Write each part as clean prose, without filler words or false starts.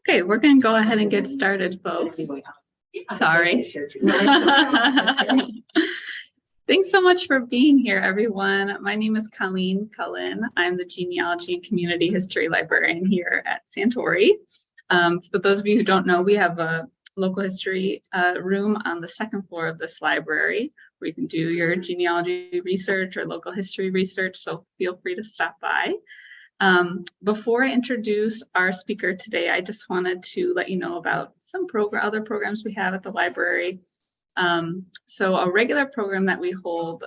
Okay, we're going to go ahead and get started, folks. Sorry. Thanks so much for being here, everyone. My name is Colleen Cullen. I'm the Genealogy and Community History Librarian here at Santori. For those of you who don't know, we have a local history room on the second floor of this library where you can do your genealogy research or local history research, so feel free to stop by. Before I introduce our speaker today, I just wanted to let you know about some other programs we have at the library. So a regular program that we hold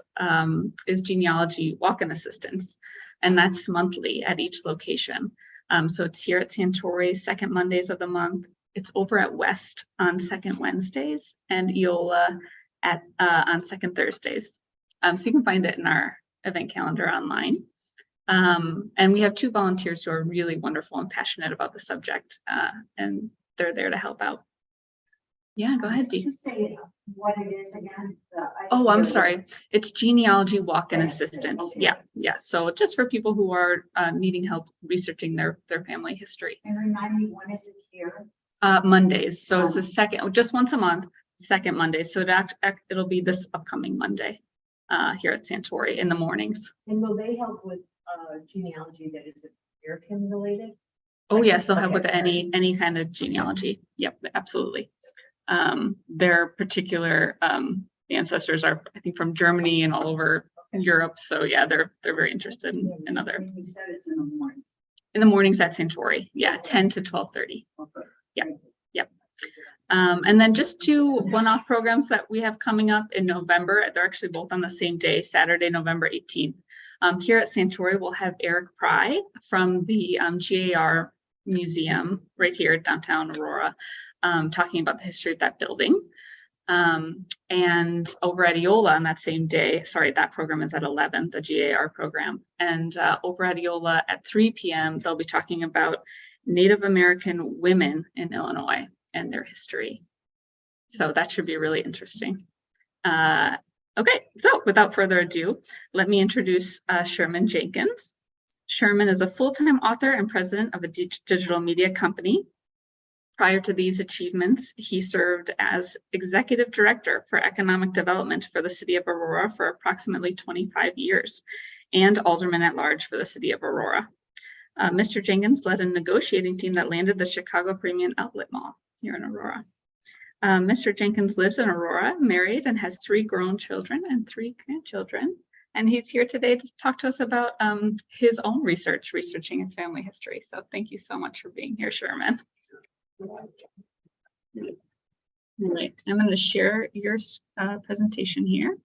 is genealogy walk-in assistance, and that's monthly at each location. So it's here at Santori, second Mondays of the month. It's over at West on second Wednesdays and Eola on second Thursdays. So you can find it in our event calendar online. And we have two volunteers who are really wonderful and passionate about the subject, and they're there to help out. Yeah, go ahead, Dee. Say what it is again. Oh, I'm sorry. It's genealogy walk-in assistance. Yeah. So just for people who are needing help researching their family history. And remind me, when is it here? Mondays. So it's the second, just once a month, second Monday. So it'll be this upcoming Monday here at Santori in the mornings. And will they help with genealogy that is American related? Oh yes, they'll help with any kind of genealogy. Yep, absolutely. Their particular ancestors are, I think, from Germany and all over Europe. So yeah, they're very interested in other. You said it's in the morning. In the mornings at Santori, yeah, 10 to 12:30. Okay. Yep. And then just two one-off programs that we have coming up in November. They're actually both on the same day, Saturday, November 18th. Here at Santori, we'll have Eric Pry from the GAR Museum right here at downtown Aurora, talking about the history of that building. And over at Eola on that same day, sorry, that program is at 11, the GAR program. And over at Eola at 3 p.m., they'll be talking about Native American women in Illinois and their history. So that should be really interesting. Okay, so without further ado, let me introduce Sherman Jenkins. Sherman is a full-time author and president of a digital media company. Prior to these achievements, he served as executive director for economic development for the city of Aurora for approximately 25 years and alderman at large for the city of Aurora. Mr. Jenkins led a negotiating team that landed the Chicago Premium Outlet Mall here in Aurora. Mr. Jenkins lives in Aurora, married, and has 3 grown children and 3 grandchildren. And he's here today to talk to us about his own researching his family history. So thank you so much for being here, Sherman. All right, I'm going to share your presentation here,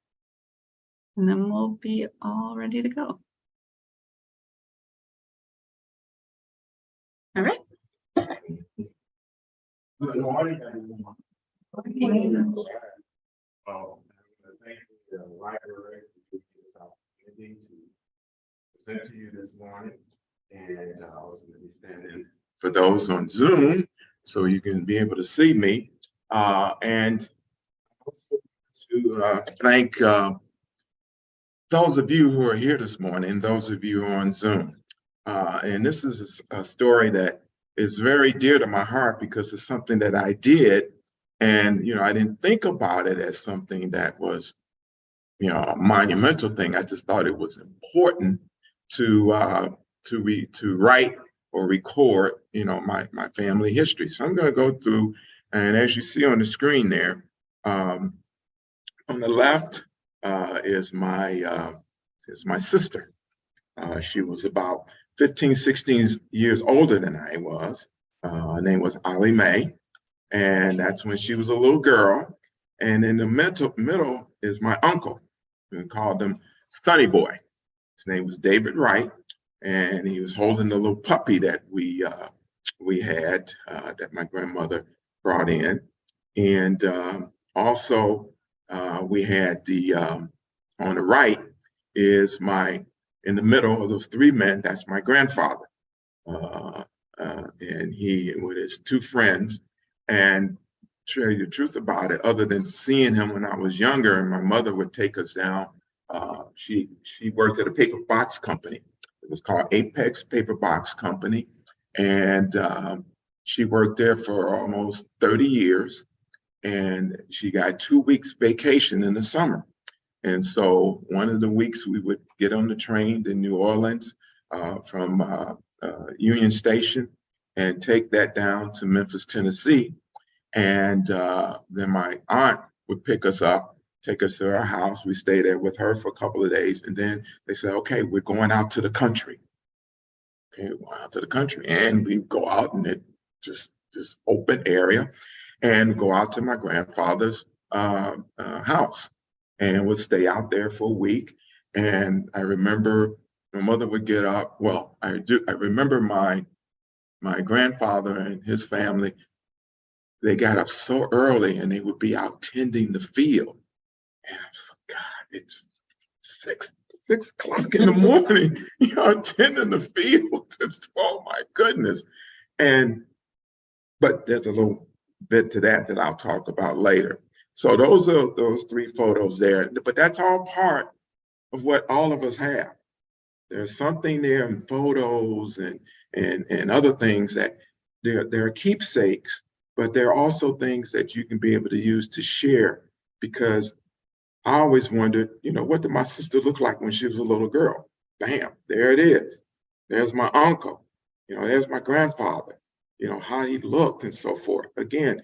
and then we'll be all ready to go. All right. Good morning, everyone. Thank the library for giving me this opportunity to present to you this morning. And I was going to be standing for those on Zoom, so you can be able to see me. And also to thank those of you who are here this morning, those of you who are on Zoom. And this is a story that is very dear to my heart because it's something that I did. And, I didn't think about it as something that was, a monumental thing. I just thought it was important to write or record, my family history. So I'm going to go through, and as you see on the screen there, on the left is my sister. She was about 15, 16 years older than I was. Her name was Ollie Mae, and that's when she was a little girl. And in the middle is my uncle. We called him Sonny Boy. His name was David Wright, and he was holding the little puppy that we had that my grandmother brought in. And also we had on the right is in the middle of those 3 men, that's my grandfather. And he with his 2 friends. And to tell you the truth about it, other than seeing him when I was younger and my mother would take us down, she worked at a paper box company. It was called Apex Paper Box Company. And She worked there for almost 30 years, and she got 2 weeks vacation in the summer. And so one of the weeks we would get on the train to New Orleans from Union Station and take that down to Memphis, Tennessee. And then my aunt would pick us up, take us to her house. We stayed there with her for a couple of days. And then they said, okay, we're going out to the country. Okay, we're going out to the country. And we go out in it, just this open area, and go out to my grandfather's house, and would stay out there for a week. And I remember my mother would get up. Well, I remember my grandfather and his family, they got up so early and they would be out tending the field. And God, it's six o'clock in the morning, tending the field. It's, oh my goodness. But there's a little bit to that I'll talk about later. So those are those 3 photos there, but that's all part of what all of us have. There's something there in photos and other things that they're keepsakes, but they're also things that you can be able to use to share. Because I always wondered, what did my sister look like when she was a little girl? Bam, there it is. There's my uncle, there's my grandfather, how he looked and so forth. Again,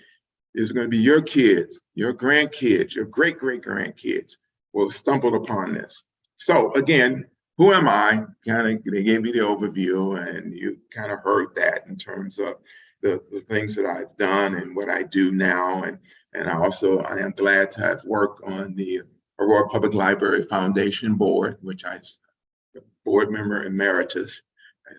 it's going to be your kids, your grandkids, your great-great-grandkids will stumble upon this. So again, who am I? They gave me the overview, and you kind of heard that in terms of the things that I've done and what I do now. And I am glad to have worked on the Aurora Public Library Foundation Board, which I'm board member emeritus.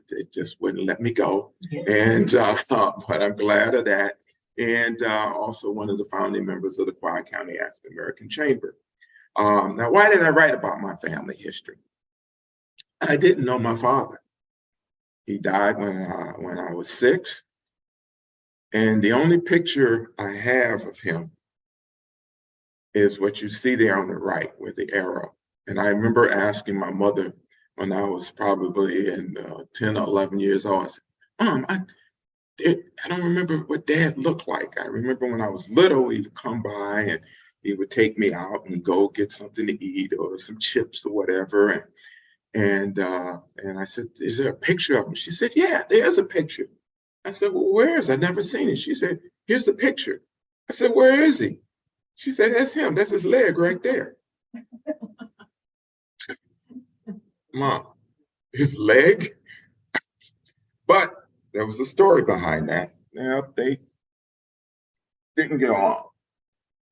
It just wouldn't let me go. And but I'm glad of that. And also one of the founding members of the Quad County African American Chamber. Now, why did I write about my family history? I didn't know my father. He died when I was 6. And the only picture I have of him is what you see there on the right with the arrow. And I remember asking my mother when I was probably in 10 or 11 years old, I said, Mom, I don't remember what Dad looked like. I remember when I was little, he'd come by and he would take me out and go get something to eat or some chips or whatever. And I said, is there a picture of him? She said, yeah, there's a picture. I said, well, where is it? I've never seen it. She said, here's the picture. I said, where is he? She said, that's him. That's his leg right there. Mom, his leg? But there was a story behind that. Now, they didn't get along.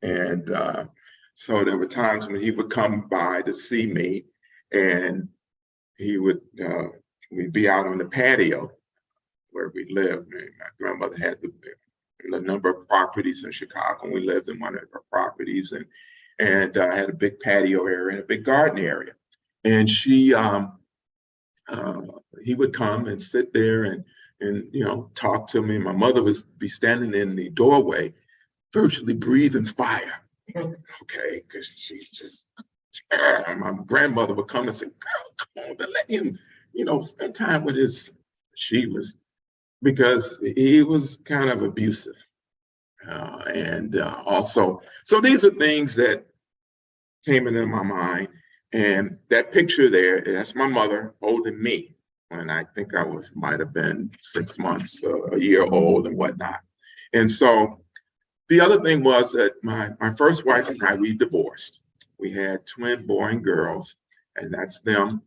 And so there were times when he would come by to see me, and we'd be out on the patio where we lived. And my grandmother had a number of properties in Chicago, and we lived in one of her properties, and had a big patio area and a big garden area. And he would come and sit there and talk to me. My mother would be standing in the doorway, virtually breathing fire. Okay, because she's just, my grandmother would come and say, girl, come on, let him, spend time with because he was kind of abusive. Also, so these are things that came into my mind. And that picture there, that's my mother holding me when I think I might have been 6 months, a year old and whatnot. And so the other thing was that my first wife and I, we divorced. We had twin boy and girls, and that's them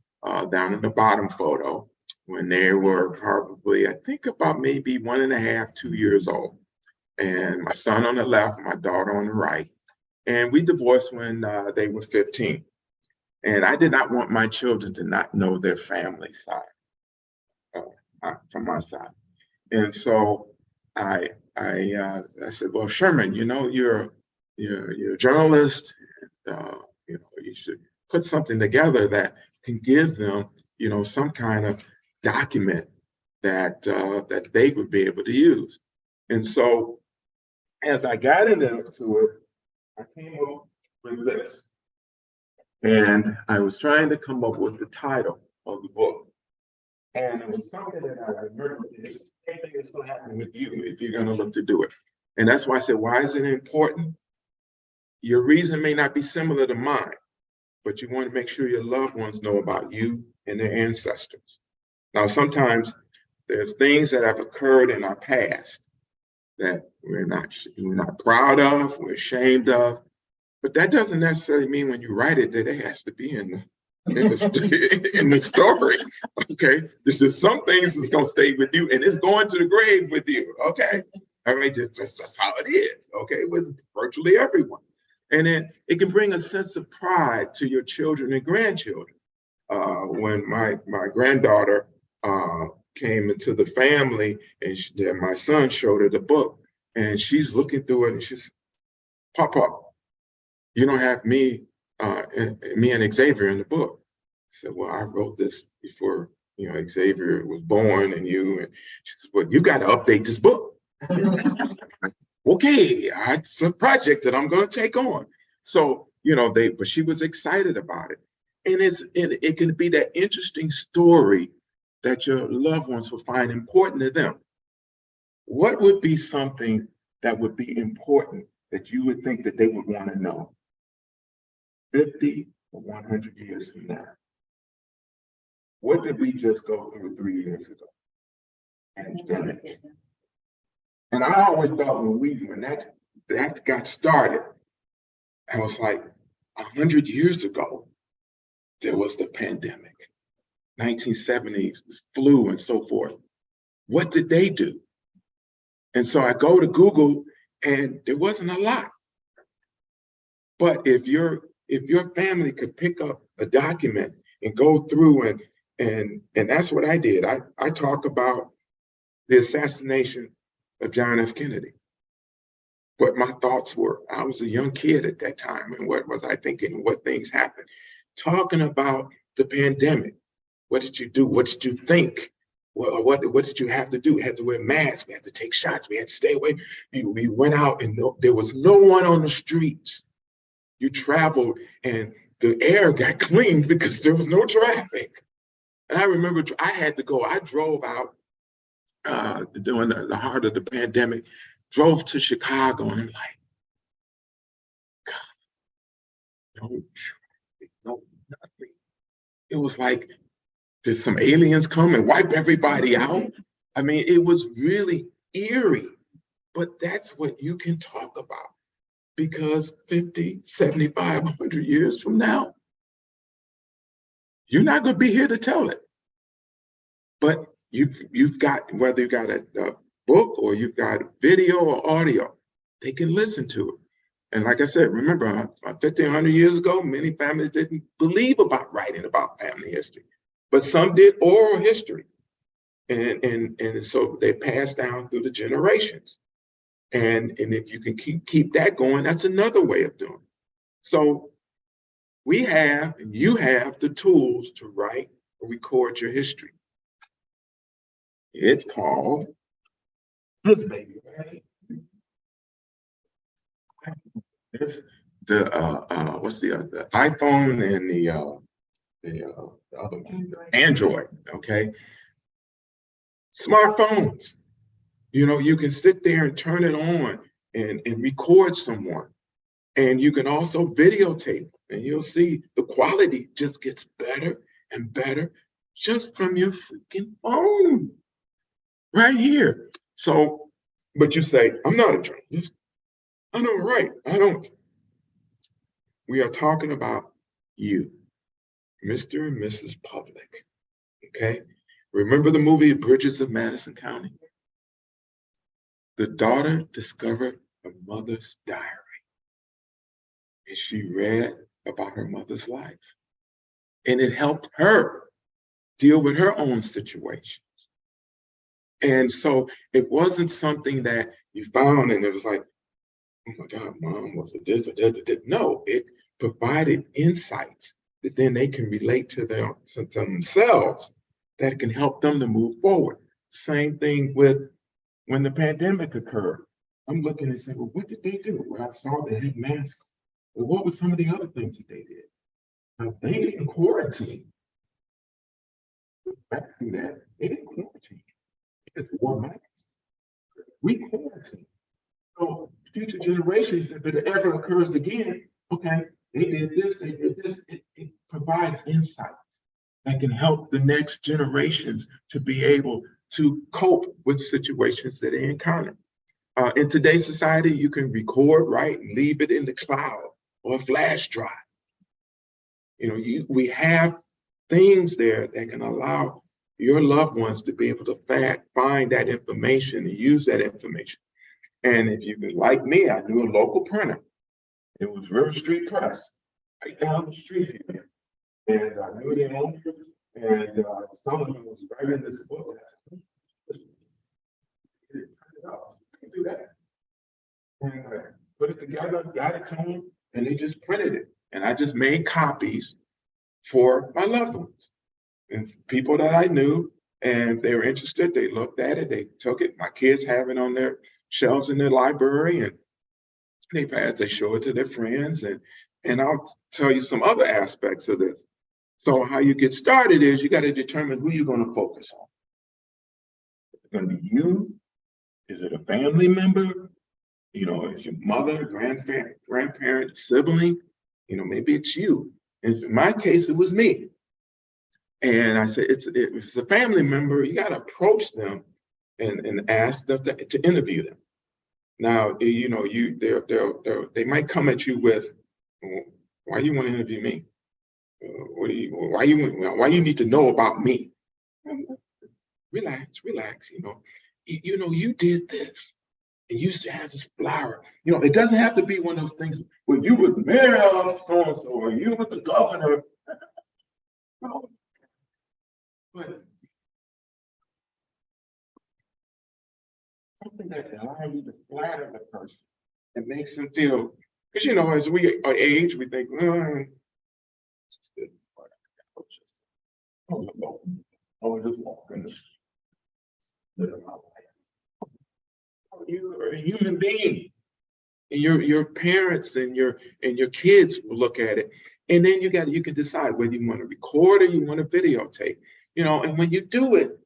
down in the bottom photo when they were probably, I think about maybe 1.5, 2 years old. And my son on the left, my daughter on the right. And we divorced when they were 15. And I did not want my children to not know their family side from my side. And so I said, well, Sherman, you're a journalist. You should put something together that can give them, some kind of document that they would be able to use. And so as I got into it, I came up with this. And I was trying to come up with the title of the book. And it was something that I remember, it's the same thing that's gonna happen with you if you're gonna look to do it. And that's why I said, why is it important? Your reason may not be similar to mine, but you want to make sure your loved ones know about you and their ancestors. Now, sometimes there's things that have occurred in our past that we're not proud of, we're ashamed of, but that doesn't necessarily mean when you write it that it has to be in in the story. Okay, this is some things that's gonna stay with you, and it's going to the grave with you. Okay, all right, just how it is. Okay, with virtually everyone, and then it can bring a sense of pride to your children and grandchildren. When my granddaughter came into the family, and my son showed her the book, and she's looking through it, and she's, Papa, you don't have me and Xavier in the book. I said, well, I wrote this before, Xavier was born and you, and she said, well, you got to update this book. Okay, it's a project that I'm going to take on. So, but she was excited about it. And it can be that interesting story that your loved ones will find important to them. What would be something that would be important that you would think that they would want to know 50 or 100 years from now? What did we just go through 3 years ago? Pandemic. And I always thought when that got started, I was like, 100 years ago, there was the pandemic, 1970s, the flu and so forth. What did they do? And so I go to Google and there wasn't a lot. But if your family could pick up a document and go through and that's what I did. I talk about the assassination of John F. Kennedy. What my thoughts were. I was a young kid at that time, and what was I thinking? What things happened? Talking about the pandemic. What did you do? What did you think? What did you have to do? We had to wear masks. We had to take shots. We had to stay away. We went out and there was no one on the streets. You traveled and the air got cleaned because there was no traffic. And I remember I had to go. I drove out during the heart of the pandemic, drove to Chicago, and I'm like, God, no traffic, no nothing. It was like, did some aliens come and wipe everybody out? I mean, it was really eerie, but that's what you can talk about because 50, 75, 100 years from now, you're not going to be here to tell it. But you've got, whether you got a book or you've got video or audio, they can listen to it. And like I said, remember, 50, 100 years ago, many families didn't believe about writing about family history, but some did oral history. And so they passed down through the generations. And if you can keep that going, that's another way of doing it. So we have, and you have the tools to write or record your history. It's called this baby, right? It's the what's the iPhone and the other one, Android. Okay, smartphones. You can sit there and turn it on and record someone, and you can also videotape, and you'll see the quality just gets better and better just from your freaking phone. Right here. So, but you say, I'm not a journalist. I don't write. I don't. We are talking about you, Mr. and Mrs. Public. Okay. Remember the movie Bridges of Madison County? The daughter discovered her mother's diary. And she read about her mother's life. And it helped her deal with her own situations. And so it wasn't something that you found and it was like, oh my God, mom was a this or that. No, it provided insights that then they can relate to themselves that can help them to move forward. Same thing with when the pandemic occurred. I'm looking and saying, well, what did they do? Well, I saw they had masks. Well, what were some of the other things that they did? Now, they didn't quarantine. Back through that, they didn't quarantine. They just wore masks. We quarantine. So future generations, if it ever occurs again, okay, they did this, they did this. It provides insights that can help the next generations to be able to cope with situations that they encounter. In today's society, you can record, right, and leave it in the cloud or a flash drive. You know, we have things there that can allow your loved ones to be able to find that information and use that information. And if you like me, I knew a local printer. It was River Street Press, right down the street here. And I knew the owner, and some of them was writing this book. I said, I can do that. And I put it together, got it to them, and they just printed it. And I just made copies for my loved ones and people that I knew. And if they were interested, they looked at it, they took it. My kids have it on their shelves in their library, and they show it to their friends. And I'll tell you some other aspects of this. So how you get started is you got to determine who you're going to focus on. Is it going to be you? Is it a family member? You know, is your mother, grandparent, sibling? You know, maybe it's you. And in my case, it was me. And I said, if it's a family member, you got to approach them and ask them to interview them. Now, you know, they might come at you with, why you want to interview me? Why you need to know about me? Relax. You know, you did this, and you used to have this flower. You know, it doesn't have to be one of those things where you were the mayor of so and so, or you were the governor. No. But something that allows you to flatter the person and makes them feel, because you know, as we age, we think, just walking the street, living my life. You are a human being, and your parents and your kids will look at it, and then you can decide whether you want to record or you want to videotape. You know, and when you do it,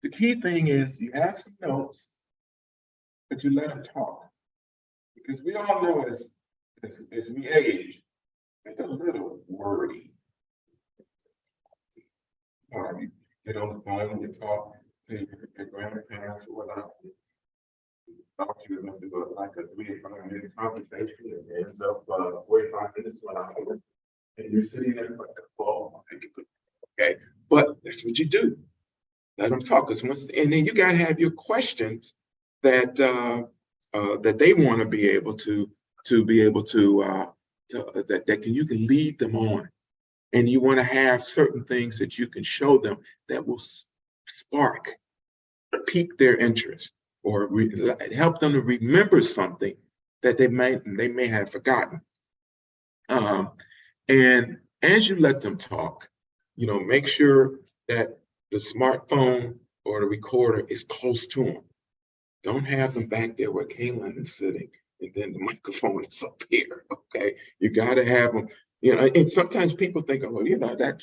the key thing is you have some notes, but you let them talk, because we all know as we age, it's a little wordy. You get on the phone, you talk to your grandparents or whatnot. Thought you were going to do like a 3 or 5 minute conversation, and it ends up 45 minutes to an hour, and you're sitting there like a ball. Okay, but that's what you do. Let them talk. And then you got to have your questions that that they want to be able to you can lead them on. And you want to have certain things that you can show them that will pique their interest, or help them to remember something that they may have forgotten. And as you let them talk, you know, make sure that the smartphone or the recorder is close to them. Don't have them back there where Kaylin is sitting, and then the microphone is up here. Okay, you got to have them. You know, and sometimes people think, oh, you know, that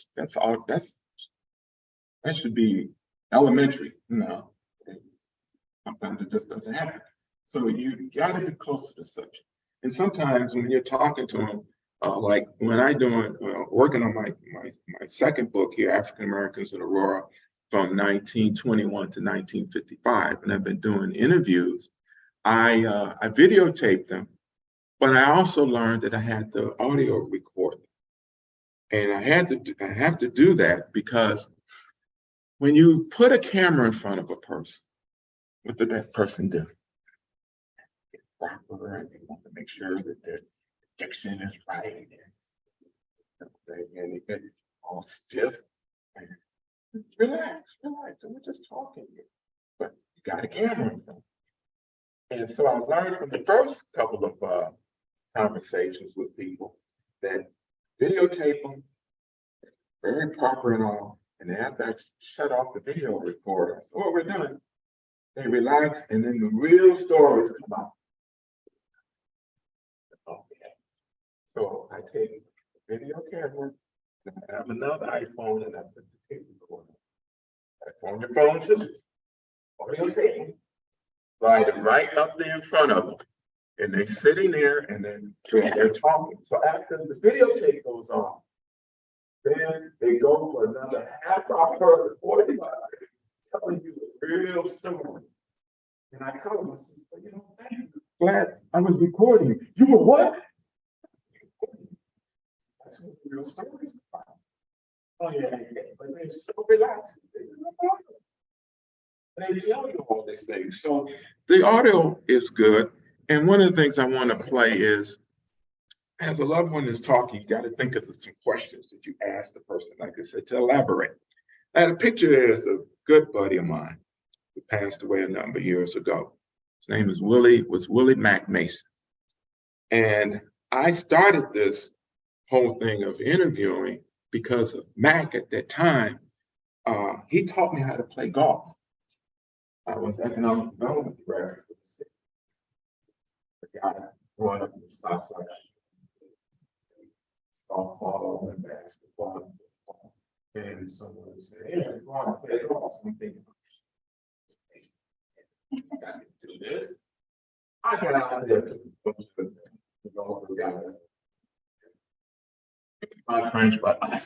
should be elementary. No, sometimes it just doesn't happen. So you got to be close to the subject. And sometimes when you're talking to them, like when I working on my second book here, African Americans in Aurora, from 1921 to 1955, and I've been doing interviews. I videotaped them. But I also learned that I had to audio record them. And I have to do that because when you put a camera in front of a person, what did that person do? It's proper, and they want to make sure that their diction is right, and they get all stiff. And relax, and we're just talking here. But you got a camera in front. And so I learned from the first couple of conversations with people that videotape them, very proper and all, and they have to actually shut off the video recorder. So what we're doing, they relax, and then the real stories come out. Okay. So I take the video camera, and I have another iPhone, and I put the tape recorder. That's on your phone too. Audio tape. Slide it right up there in front of them. And they're sitting there and then they're talking. So after the videotape goes on, then they go for another half hour to 45 telling you a real story. And I told them, I said, well, you know, thank you. Glad I was recording you. You were what? That's what the real story is about. Oh, yeah, yeah. But they're so relaxed. They tell you all these things. So the audio is good. And one of the things I want to play is, as a loved one is talking, you got to think of some questions that you ask the person, like I said, to elaborate. Now, the picture is a good buddy of mine who passed away a number of years ago. His name is Willie Mac Mason. And I started this whole thing of interviewing because of Mac at that time. He taught me how to play golf. I was economic development graduate. The guy growing up in the South Side. Softball and basketball and football. And someone said, hey, I want to play golf. So I'm thinking, I got to do this. I got out there to the golfer guy. My French, but I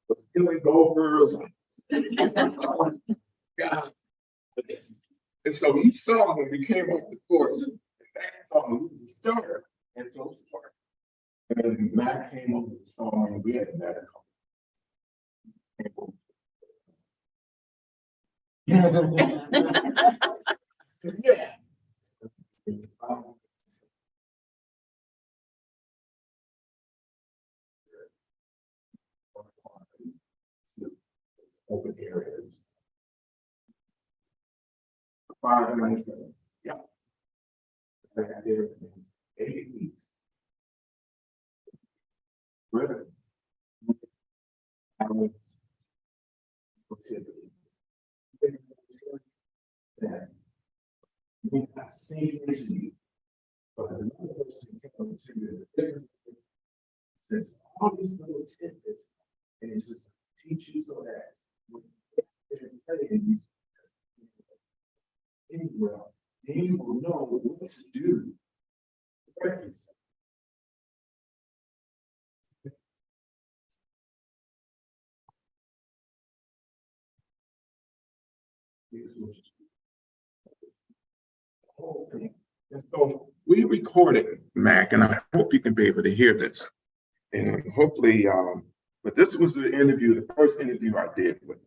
was killing golfers. God. And so he saw when we came off the course, and Mac saw him, he was a starter at those parts. And Mac came up with the song, and we had a medical. Yeah. Open areas. Yeah. Back there in 8 weeks. Really? I was that we have seen interview, but another person came to you says all these little tidbits, and it's just teach you so that when anywhere, then you will know what to do. And so we recorded Mac, and I hope you can be able to hear this. And hopefully, but this was the interview, the first interview I did with him.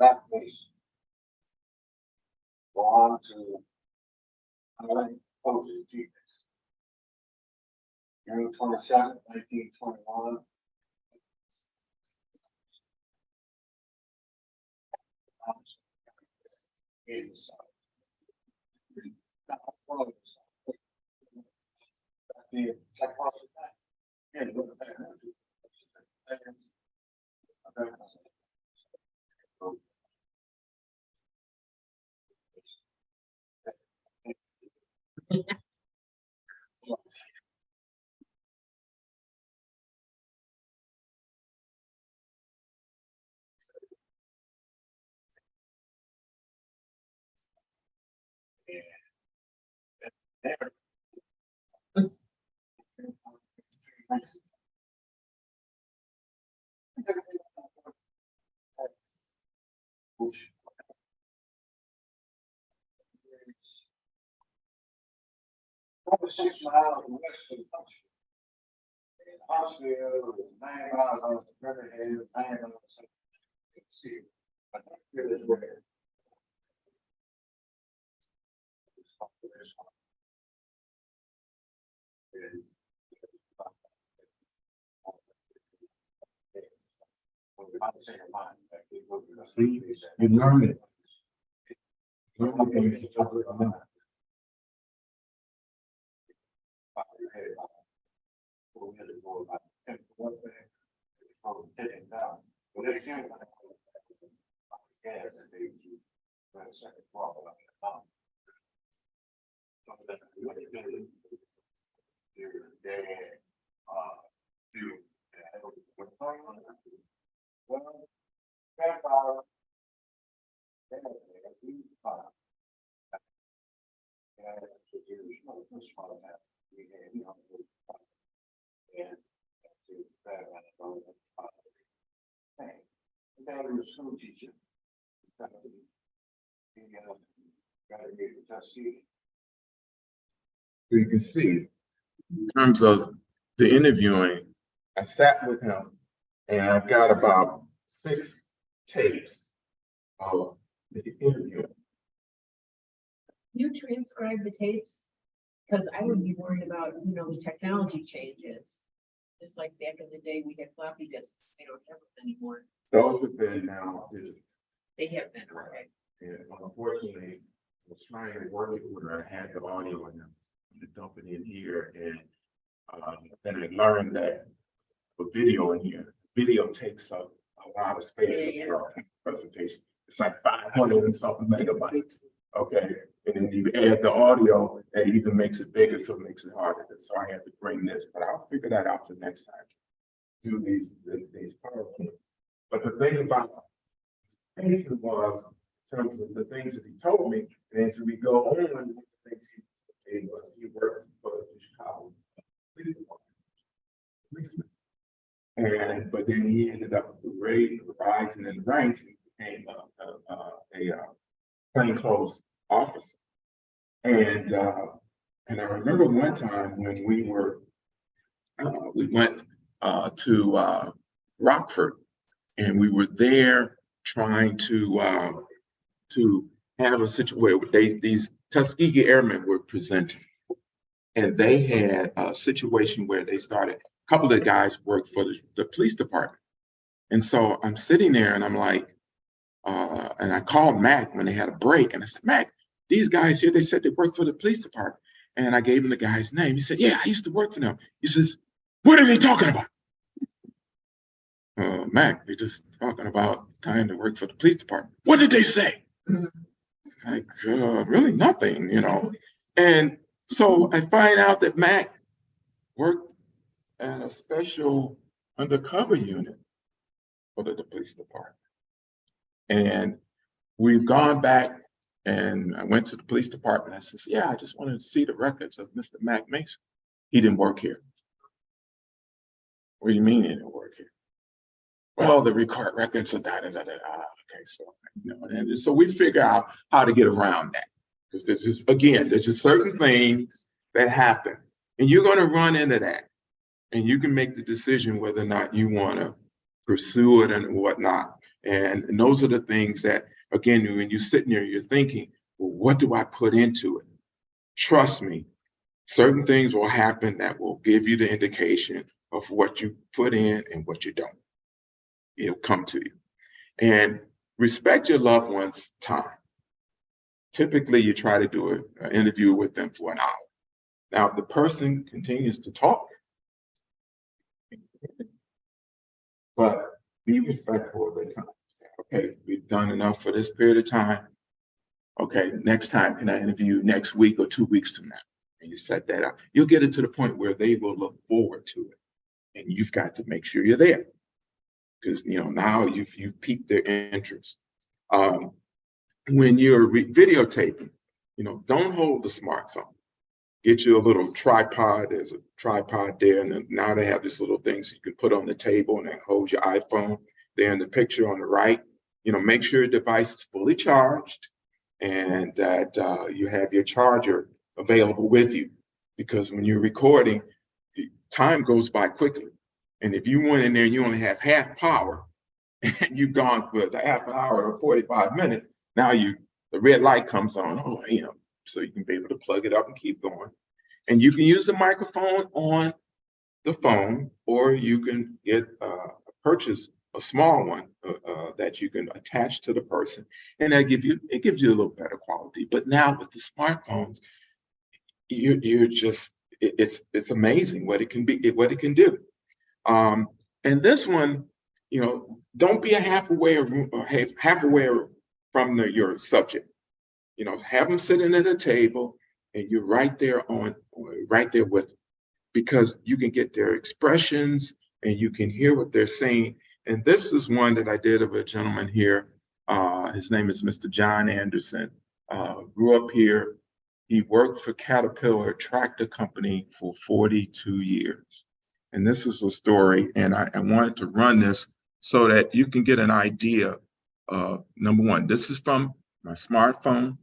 That case. Go on to Highland Postage Jeepers. June 27th, 1921. Over 6 miles west of the country. Huntsville is 9 miles off the Riverhead, 9 miles south of the sea. I think it is where. See, you learn it. Learn things that you don't know. dad, do. Well, grandfather, dad, he fought. And so there was no push on that. We had, you know, and to that, I know that. Hey, the dad was a school teacher. He got to be a trustee. So you can see, in terms of the interviewing, I sat with him and I've got about 6 tapes of the interview. You transcribe the tapes? Because I would be worried about, you know, the technology changes. Just like back in the day, we had floppy disks, they don't have them anymore. Those have been now digital. They have been, okay. And unfortunately, I was trying to work it where I had the audio in them, to dump it in here, and then I learned that the video in here, video takes up a lot of space in your presentation. It's like 500 and something megabytes. Okay, and then you add the audio, it even makes it bigger, so it makes it harder. So I had to bring this, but I'll figure that out for next time. Do these PowerPoint. But the thing about Jason was, in terms of the things that he told me, and as we go on, the things he worked for the Chicago Police Department. And but then he ended up rising in the ranks and became a plainclothes officer. And I remember one time when we went to Rockford, and we were there trying to have a situation where these Tuskegee Airmen were presenting, and they had a situation where they started. A couple of guys worked for the police department, and so I'm sitting there and I'm like, and I called Mac when they had a break, and I said, Mac, these guys here, they said they work for the police department, and I gave him the guy's name. He said, yeah, I used to work for them. He says, what are they talking about? Mac, they're just talking about time to work for the police department. What did they say? Like, really nothing, you know. And so I find out that Mac worked at a special undercover unit for the police department. And we've gone back, and I went to the police department. I said, yeah, I just wanted to see the records of Mr. Mac Mason. He didn't work here. What do you mean he didn't work here? Well, the record records are okay, so you know, and so we figure out how to get around that, because there's just certain things that happen, and you're going to run into that, and you can make the decision whether or not you want to pursue it and whatnot. And those are the things that, again, when you're sitting there, you're thinking, well, what do I put into it? Trust me, certain things will happen that will give you the indication of what you put in and what you don't. It'll come to you. And respect your loved one's time. Typically, you try to do an interview with them for an hour. Now, if the person continues to talk, but be respectful of their time. Okay, we've done enough for this period of time. Okay, next time, can I interview you next week or 2 weeks from now? And you set that up. You'll get it to the point where they will look forward to it. And you've got to make sure you're there. Because, you know, now you've piqued their interest. When you're videotaping, you know, don't hold the smartphone. Get you a little tripod. There's a tripod there, and now they have these little things you can put on the table and then hold your iPhone. There in the picture on the right, you know, make sure your device is fully charged and that you have your charger available with you, because when you're recording, time goes by quickly. And if you went in there and you only have half power and you've gone for the half an hour or 45 minutes, now the red light comes on, so you can be able to plug it up and keep going. And you can use the microphone on the phone, or you can purchase a small one that you can attach to the person, and it gives you a little better quality. But now with the smartphones, it's amazing what it can do. And this one, you know, don't be half away from your subject. You know, have them sitting at a table and you're right there with them. because you can get their expressions and you can hear what they're saying. And this is one that I did of a gentleman here. His name is Mr. John Anderson. Grew up here. He worked for Caterpillar Tractor Company for 42 years. And this is a story, and I wanted to run this so that you can get an idea. Number one, this is from my smartphone,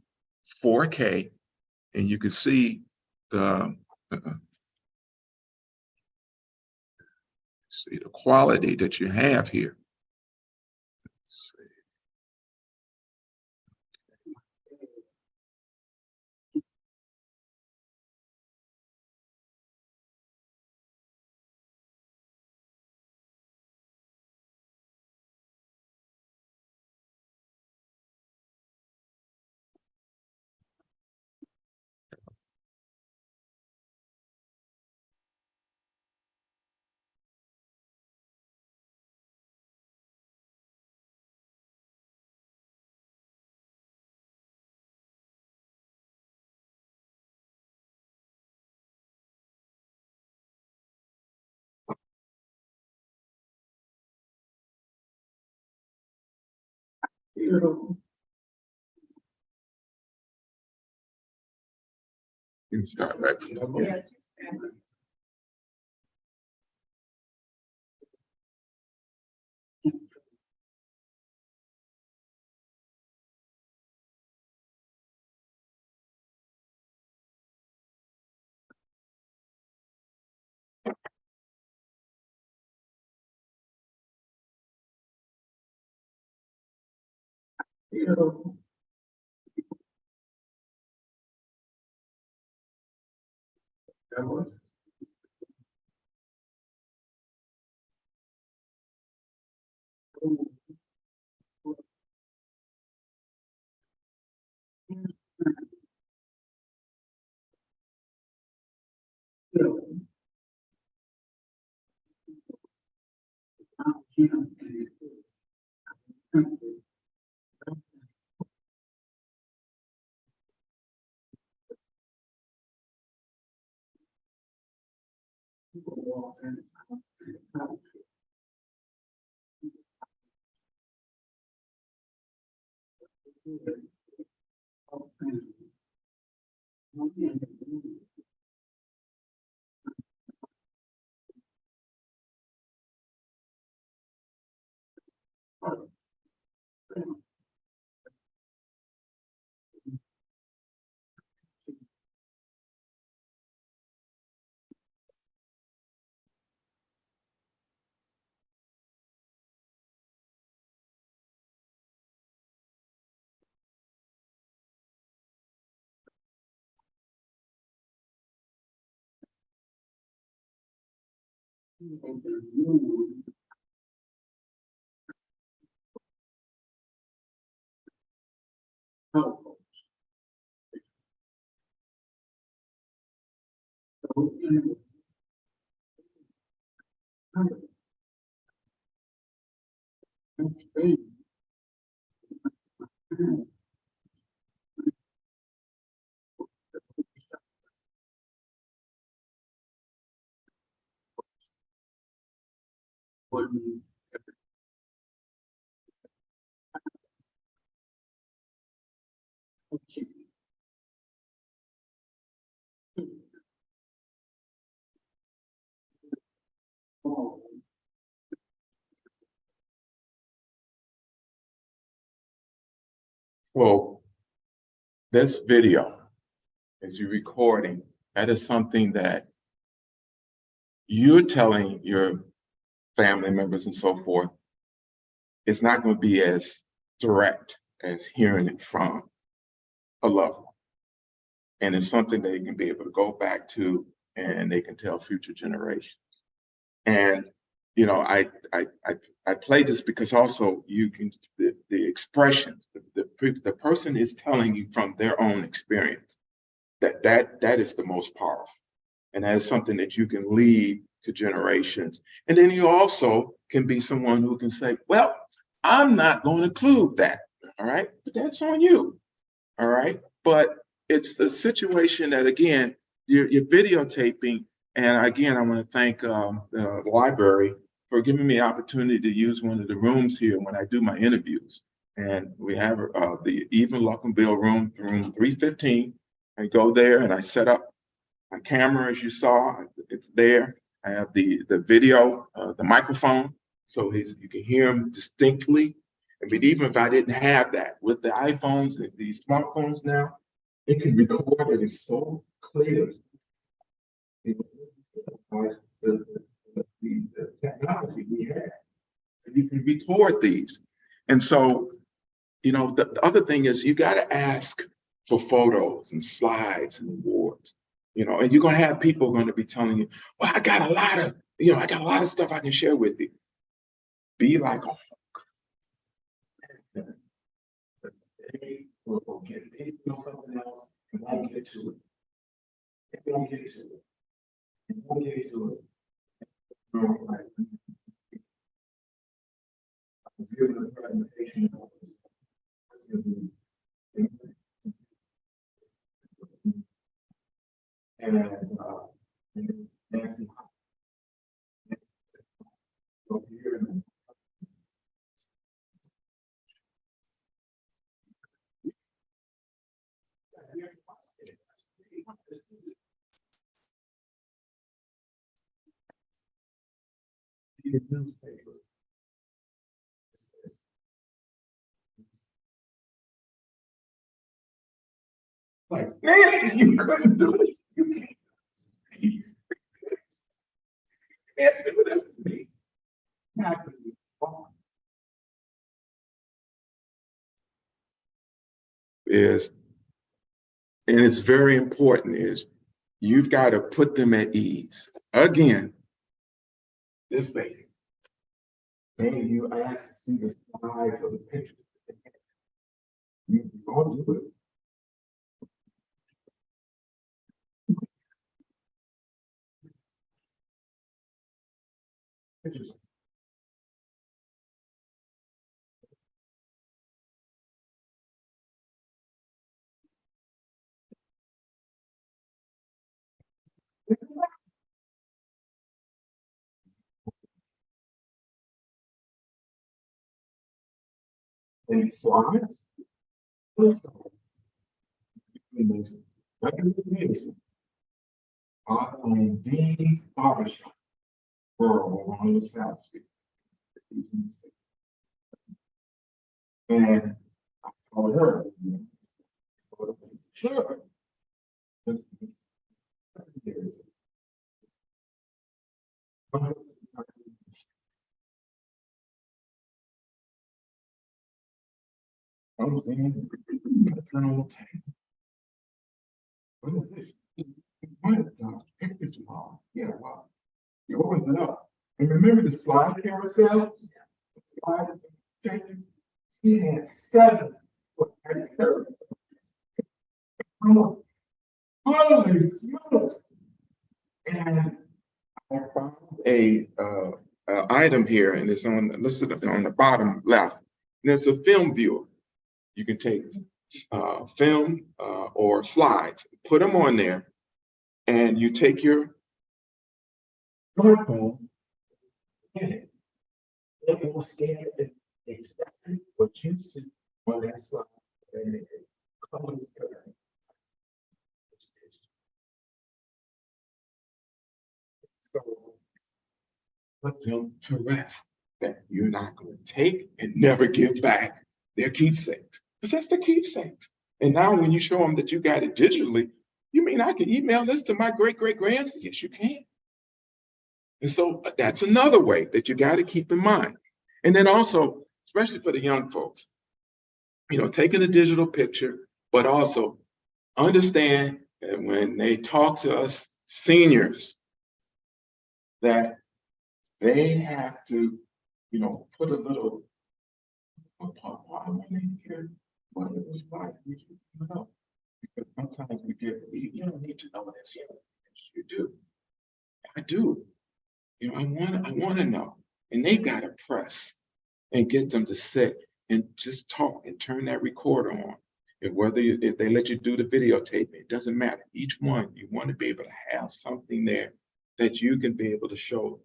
4K, and you can see the quality that you have here. Let's see. You can start right from the beginning. Well, this video, as you're recording, that is something that you're telling your family members and so forth. It's not going to be as direct as hearing it from a loved one. And it's something they can be able to go back to and they can tell future generations. And you know, I play this because also you can the expressions, the person is telling you from their own experience. That is the most powerful. And that is something that you can lead to generations. And then you also can be someone who can say, well, I'm not going to include that. All right. But that's on you. All right. But it's the situation that, again, you're videotaping And again, I want to thank the library for giving me the opportunity to use one of the rooms here when I do my interviews. And we have the Eva Luckenbill room 315. I go there and I set up my camera, as you saw, it's there. I have the video, the microphone, so you can hear him distinctly. I mean, even if I didn't have that, with the iPhones and these smartphones now, it can record it is so clear. The technology we have, and you can record these. And so, the other thing is you got to ask for photos and slides and awards, and you're going to have people going to be telling you, well, I got a lot of stuff I can share with you. Be like, oh, they will get it. They know something else and won't get to it. They won't get to it. They won't get to it. I was giving a presentation. And Nancy over here. The newspaper. Like, Nancy, you couldn't do it. You can't do this to me. Not to be wrong. And it's very important, is you've got to put them at ease. Again, this baby. Maybe you ask to see the slides or the pictures. You don't do it. Pictures. And slides. On Dean's Barbershop on the South Street. And I told her, sure. I was in the turn on the tape. What is this? Pictures, Mom. Yeah, wow. You opened it up. And remember the slide carousel? Slide changes. He had 7 carousels. Holy smokes! And I found a item here, and it's listed on the bottom left. And there's a film viewer. You can take film or slides, put them on there, and you take your smartphone, and it will scan it exactly what you see on that slide. And it comes so put them to rest, that you're not going to take and never give back their keepsakes. Because that's the keepsakes. And now when you show them that you got it digitally, you mean I can email this to my great-great-grands? Yes, you can. And so that's another way that you got to keep in mind. And then also, especially for the young folks, taking a digital picture, but also understand that when they talk to us seniors, that they have to, put a little what it was like. Because sometimes you don't need to know this. You do. I do. I want to know. And they got to press and get them to sit and just talk and turn that recorder on. And if they let you do the videotape, it doesn't matter. Each one, you want to be able to have something there that you can be able to show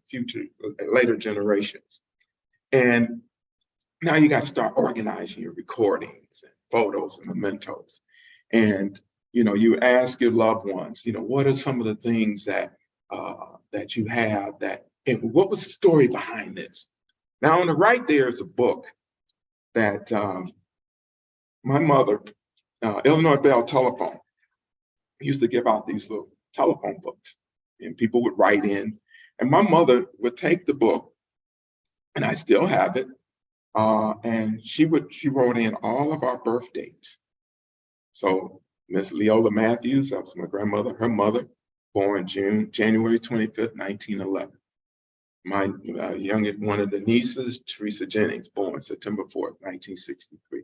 later generations. And now you got to start organizing your recordings and photos and mementos. And, you ask your loved ones, what are some of the things that you have and what was the story behind this? Now on the right there is a book that my mother, Illinois Bell Telephone, used to give out these little telephone books, and people would write in, and my mother would take the book, and I still have it, and she wrote in all of our birth dates. So Miss Leola Matthews, that was my grandmother, her mother, born January 25th, 1911. My youngest, one of the nieces, Teresa Jennings, born September 4th, 1963.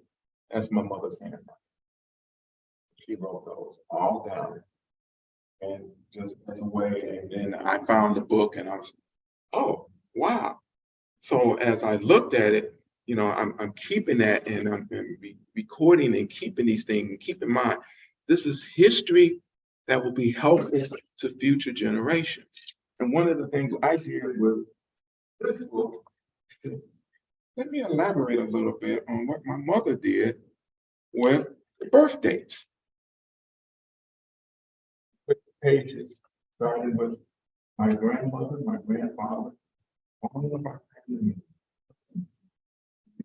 That's my mother's handwriting. She wrote those all down. And just as a way, and then I found the book and I was, oh, wow. So as I looked at it, I'm keeping that, and I'm recording and keeping these things, and keep in mind, this is history that will be helpful to future generations. And one of the things I did with this book, let me elaborate a little bit on what my mother did with the birth dates. With the pages, starting with my grandmother, my grandfather, all of our family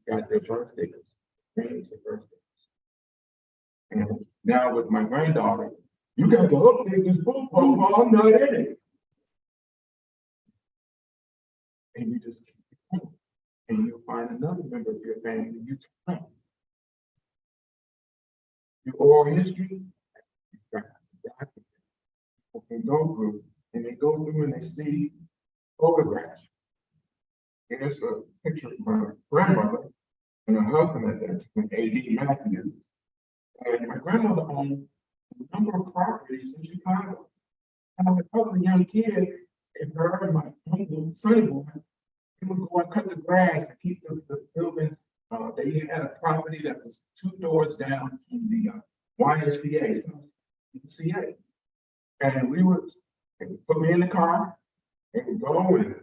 got their birthdays, names and birthdays. And now with my granddaughter, you got to update this book, I'm not in it. And you just keep it going. And you'll find another member of your family you can. Your oral history, people can go through, and they go through and they see photographs. Here's a picture of my grandmother and her husband at that time, A.D. Matthews. And my grandmother owned a number of properties in Chicago. And I was a young kid, and her and my uncle, Sonny Boy, they would go and cut the grass to keep the buildings. They had a property that was 2 doors down from the YMCA. And we would put me in the car and we'd go and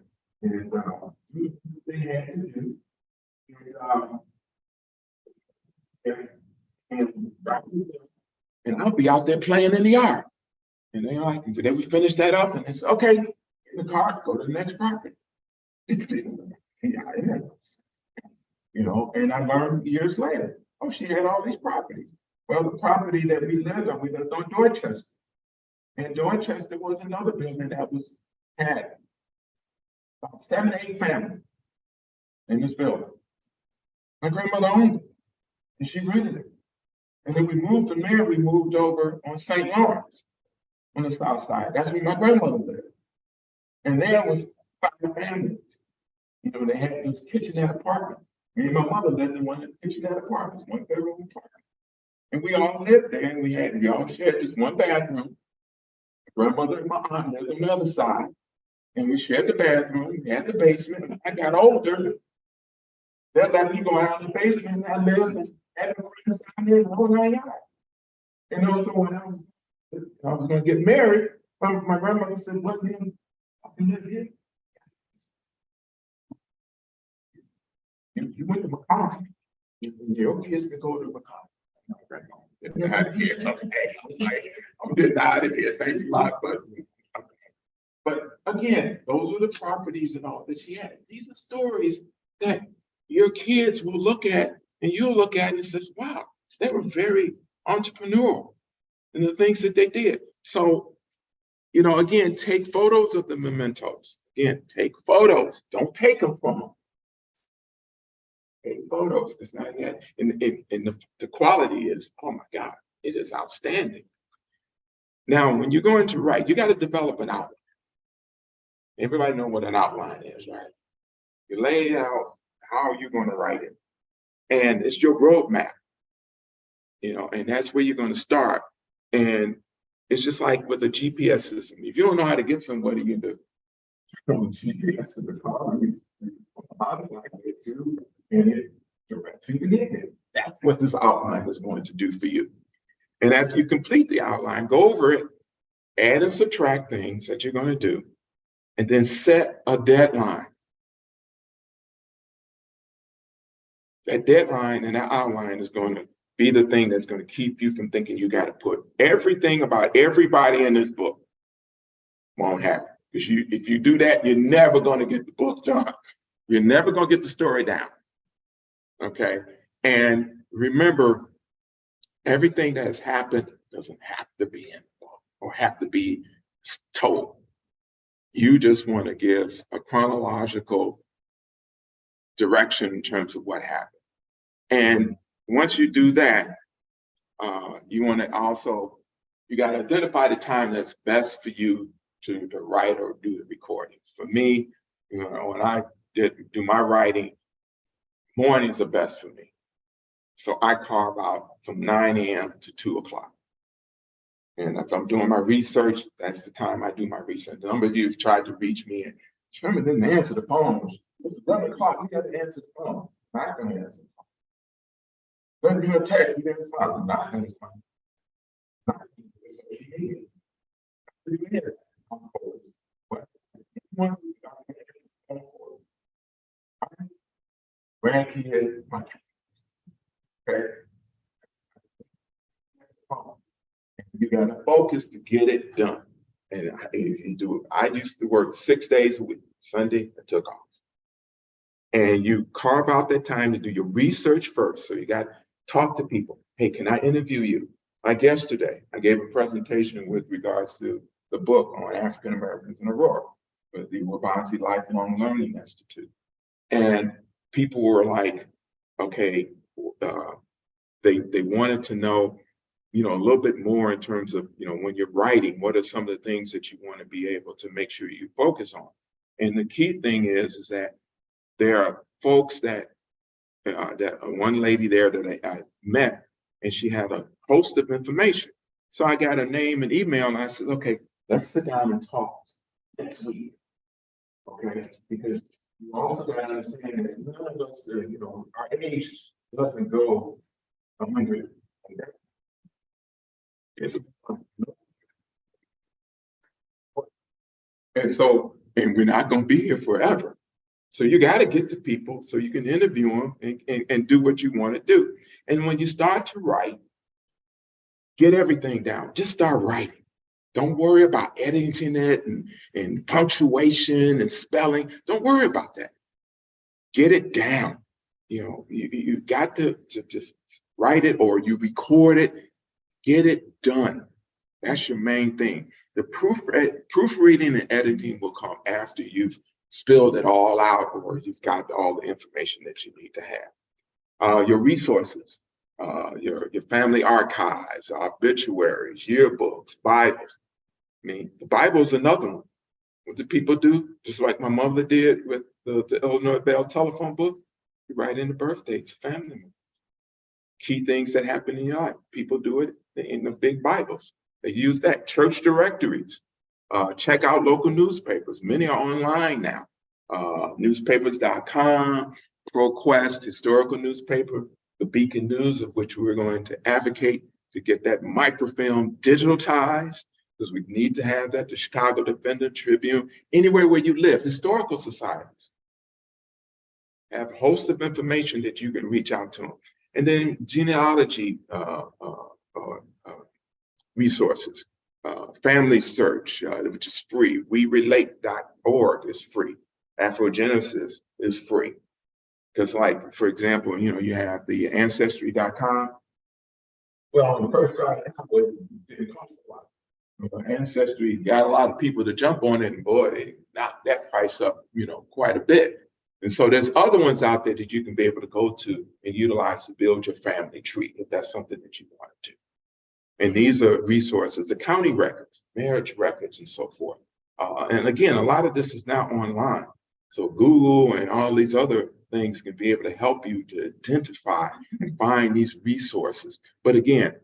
do what they had to do. And I'll be out there playing in the yard. And they're like, then we finish that up and they say, okay, in the car, go to the next property. And I learned years later, oh, she had all these properties. Well, the property that we lived on Dorchester. And Dorchester was another building that had about 7 or 8 families in this building. My grandmother owned it, and she rented it. And then we moved from there, we moved over on St. Lawrence, on the south side. That's where my grandmother lived. And there was 5 families. They had this kitchenette apartment. Me and my mother lived in one of the kitchenette apartments, 1-bedroom apartment. And we all lived there, and we all shared just one bathroom. My grandmother and my aunt lived on the other side. And we shared the bathroom, we had the basement. When I got older, they let me go out in the basement, and I lived and had a friend down there in the whole 9 yards. So when I was going to get married, my grandmother said, "What do I can live here?" You went to Macau. Your kids can go to Macau. My grandmother, get out of here. Okay. I'm getting out of here. Thanks a lot, but again, those are the properties and all that she had. These are stories that your kids will look at, and you'll look at and say, wow, they were very entrepreneurial in the things that they did. So, again, take photos of the mementos. Again, take photos. Don't take them from them. Take photos. It's not yet. And the quality is, oh my God, it is outstanding. Now, when you're going to write, you got to develop an outline. Everybody know what an outline is, right? You lay out how you're going to write it. And it's your roadmap, and that's where you're going to start. And it's just like with a GPS system. If you don't know how to get somewhere, you can do. GPS is a car. And it directs you to get it. That's what this outline is going to do for you. And after you complete the outline, go over it, add and subtract things that you're going to do. and then set a deadline. That deadline and that outline is going to be the thing that's going to keep you from thinking you got to put everything about everybody in this book. Won't happen. Because if you do that, you're never going to get the book done. You're never going to get the story down. Okay. And remember, everything that has happened doesn't have to be in the book or have to be told. You just want to give a chronological direction in terms of what happened. And once you do that, you want to also, you got to identify the time that's best for you to write or do the recording. For me, when I do my writing, mornings are best for me. So I carve out from 9 a.m. to 2 o'clock. And if I'm doing my research, that's the time I do my research. A number of you have tried to reach me and Sherman didn't answer the phone. It's 11 o'clock, you got to answer the phone. I'm not going to answer the phone. Send you a text, you didn't respond. I'm not going to respond. Grandkid, okay. You got to focus to get it done. And if you do it, I used to work 6 days a week. Sunday, I took off. And you carve out that time to do your research first. So you got to talk to people. Hey, can I interview you? Like yesterday, I gave a presentation with regards to the book on African Americans in Aurora with the Wabansi Lifelong Learning Institute. And people were like, okay, they wanted to know, a little bit more in terms of, when you're writing, what are some of the things that you want to be able to make sure you focus on? And the key thing is that there are folks that one lady there that I met, and she had a host of information. So I got a name and email, and I said, okay, let's sit down and talk next week. Okay, because you also got to understand that none of us, our age doesn't go 100. And we're not going to be here forever. So you got to get to people so you can interview them and do what you want to do. And when you start to write, get everything down. Just start writing. Don't worry about editing it and punctuation and spelling. Don't worry about that. Get it down. You got to just write it, or you record it. Get it done. That's your main thing. The proofreading and editing will come after you've spilled it all out, or you've got all the information that you need to have. Your resources, your family archives, obituaries, yearbooks, Bibles. I mean, the Bible is another one. What do people do? Just like my mother did with the Illinois Bell telephone book, you write in the birth dates of family members. Key things that happen in your life. People do it in the big Bibles. They use that. Church directories. Check out local newspapers. Many are online now. Newspapers.com, ProQuest, historical newspaper, the Beacon News, of which we're going to advocate to get that microfilm digitalized, because we need to have that. The Chicago Defender, Tribune, anywhere where you live. Historical societies have a host of information that you can reach out to them. And then genealogy resources, Family Search, which is free. WeRelate.org is free. Afrogenesis is free. Because, like, for example, you have the Ancestry.com. Well, on the first side, it didn't cost a lot. Ancestry got a lot of people to jump on it, and boy, they knocked that price up, quite a bit. And so there's other ones out there that you can be able to go to and utilize to build your family tree, if that's something that you want to do. And these are resources, the county records, marriage records, and so forth. And again, a lot of this is now online. So Google and all these other things can be able to help you to identify and find these resources. But again,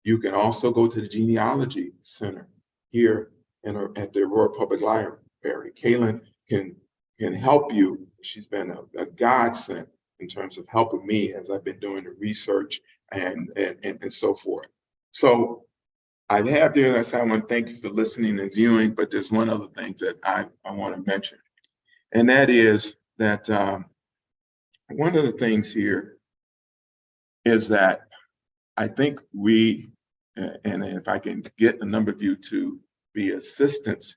you can also go to the Genealogy Center here at the Aurora Public Library. Kaylin can help you. She's been a godsend in terms of helping me as I've been doing the research and so forth. So I have there, I said, I want to thank you for listening and viewing, but there's one other thing that I want to mention. And that is that one of the things here is that I think we, and if I can get a number of you to be assistants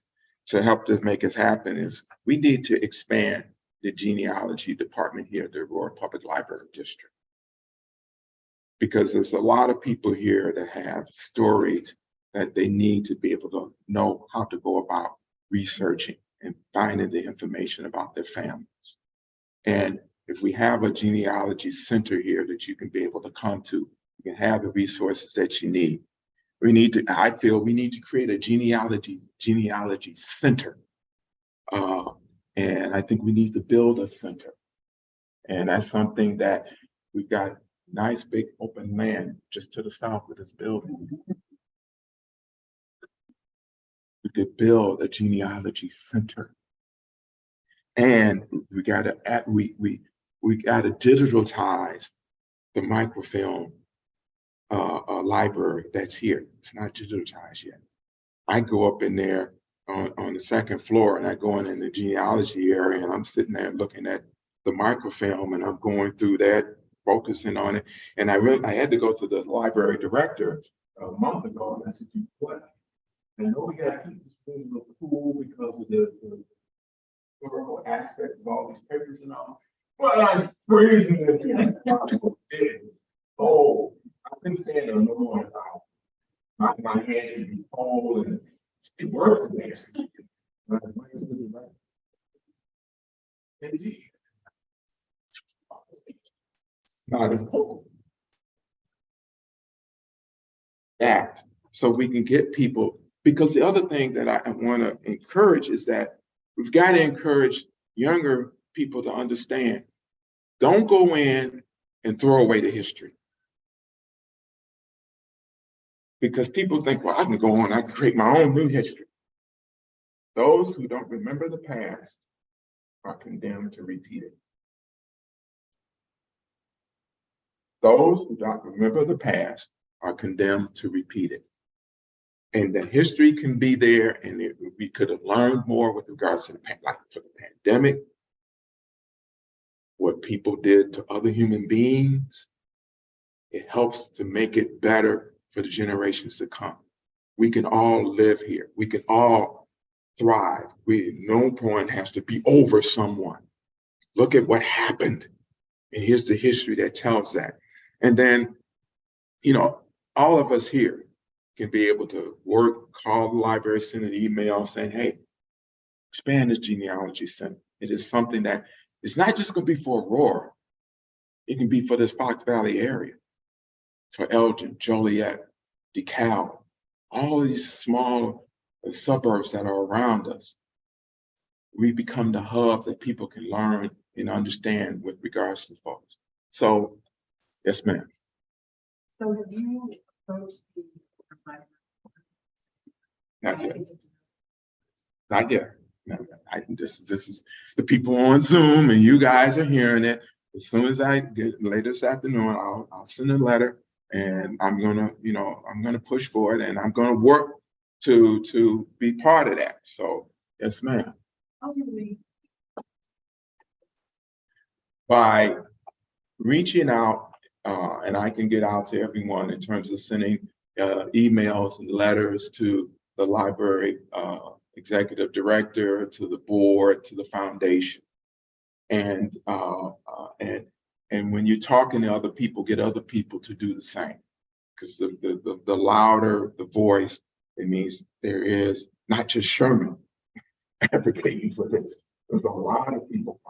to help this make us happen, is we need to expand the genealogy department here at the Aurora Public Library District. Because there's a lot of people here that have stories that they need to be able to know how to go about researching and finding the information about their families. And if we have a genealogy center here that you can be able to come to, you can have the resources that you need. We need to, I feel we need to create a genealogy center. And I think we need to build a center. And that's something that we've got nice big open land just to the south of this building. We could build a genealogy center. And we gotta digitalize the microfilm library that's here. It's not digitalized yet. I go up in there on the second floor and I go in the genealogy area and I'm sitting there looking at the microfilm and I'm going through that, focusing on it. And I had to go to the library director a month ago and I said, what? I know we got to keep this thing a little cool because of the historical aspect of all these papers and all. Well, I'm freezing it. Oh, I've been saying it no more about my hand can be cold and it works in there. Indeed. Not as cold. That so we can get people, because the other thing that I want to encourage is that we've got to encourage younger people to understand, don't go in and throw away the history. Because people think, well, I can go on, I can create my own new history. Those who don't remember the past are condemned to repeat it. Those who don't remember the past are condemned to repeat it. And the history can be there, and we could have learned more with regards to the pandemic, what people did to other human beings. It helps to make it better for the generations to come. We can all live here. We can all thrive. No one has to be over someone. Look at what happened. And here's the history that tells that. And then, all of us here can be able to work, call the library, send an email saying, hey, expand this genealogy center. It is something that it's not just going to be for Aurora. It can be for this Fox Valley area, for Elgin, Joliet, DeKalb, all of these small suburbs that are around us. We become the hub that people can learn and understand with regards to folks. So, yes, ma'am. So have you approached the? Not yet. Not yet. No, this is the people on Zoom, and you guys are hearing it. As soon as I get later this afternoon, I'll send a letter, and I'm gonna push for it, and I'm gonna work to be part of that. So, yes, ma'am. How do we? By reaching out, and I can get out to everyone in terms of sending emails and letters to the library executive director, to the board, to the foundation, and when you're talking to other people, get other people to do the same, because the louder the voice, it means there is not just Sherman advocating for this. There's a lot of people.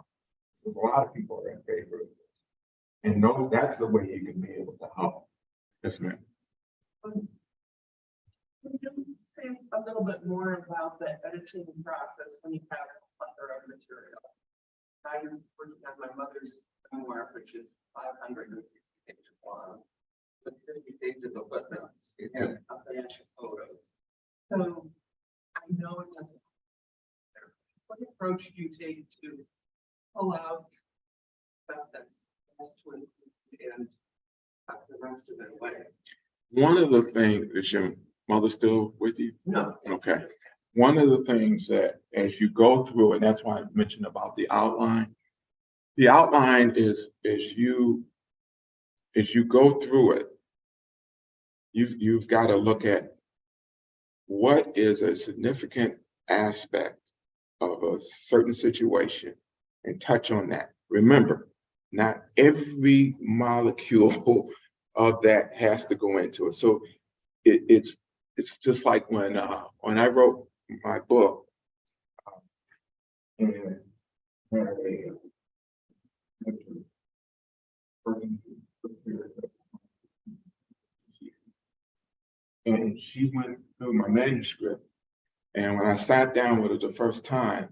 There's a lot of people are in favor of this, and that's the way you can be able to help. Yes, ma'am. Can you say a little bit more about the editing process when you have a plethora of material? I'm working on my mother's memoir, which is 560 pages long, with 50 pages of footnotes and a bunch of photos. So I know it doesn't. What approach do you take to pull out stuff that's best to include and cut the rest of it away? One of the things that mother still with you? No. Okay. One of the things that as you go through, and that's why I mentioned about the outline. The outline is as you go through it, you've got to look at what is a significant aspect of a certain situation and touch on that. Remember, not every molecule of that has to go into it. So it's just like when I wrote my book, and had a person and she went through my manuscript, and when I sat down with her the first time,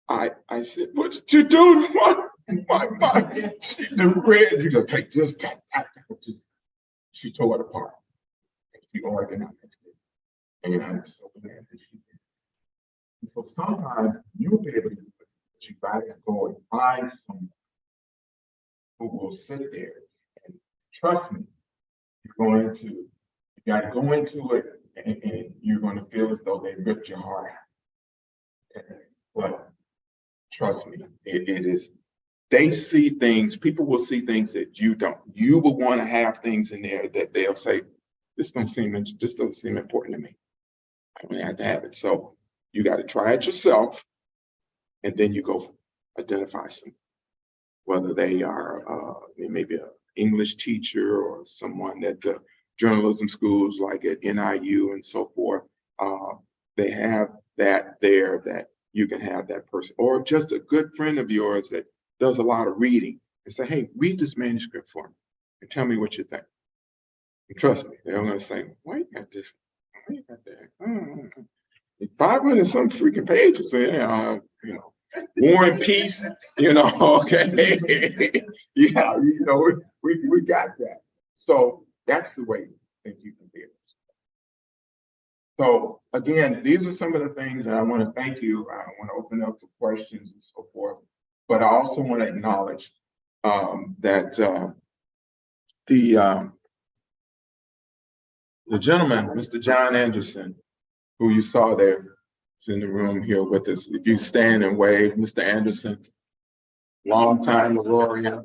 I said, "What did you do to my the red? You just take this, tap, tap, tap." She tore it apart. She organized it, and I'm so glad that she did. And so sometimes you'll be able to do it, but you got to go and find someone who will sit there and trust me. You got to go into it, and you're going to feel as though they ripped your heart out. But trust me, it is. They see things. People will see things that you don't. You will want to have things in there that they'll say, "This doesn't seem important to me. I don't have to have it." So you got to try it yourself, and then you go identify some, whether they are maybe an English teacher or someone at the journalism schools like at NIU and so forth. They have that there that you can have that person, or just a good friend of yours that does a lot of reading and say, "Hey, read this manuscript for me and tell me what you think." And trust me, they're going to say, "Why you got this? Why you got that? 500 some freaking pages there, War and Peace, okay." Yeah, we got that. So that's the way that you can be able to. So again, these are some of the things that I want to thank you. I want to open up for questions and so forth, but I also want to acknowledge that the gentleman, Mr. John Anderson, who you saw there, is in the room here with us. If you stand and wave, Mr. Anderson, longtime Aurorian,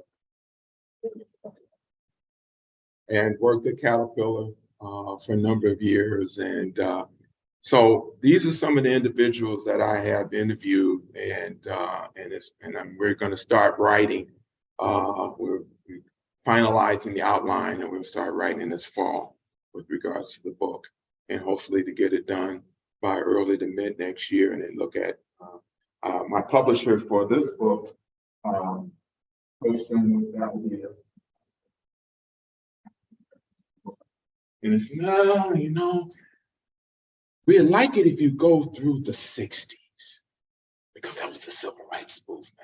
and worked at Caterpillar for a number of years. And so these are some of the individuals that I have interviewed, and we're going to start writing. We're finalizing the outline, and we'll start writing this fall with regards to the book, and hopefully to get it done by early to mid next year, and then look at my publisher for this book. That will be and it's no, we'd like it if you go through the 60s, because that was the civil rights movement.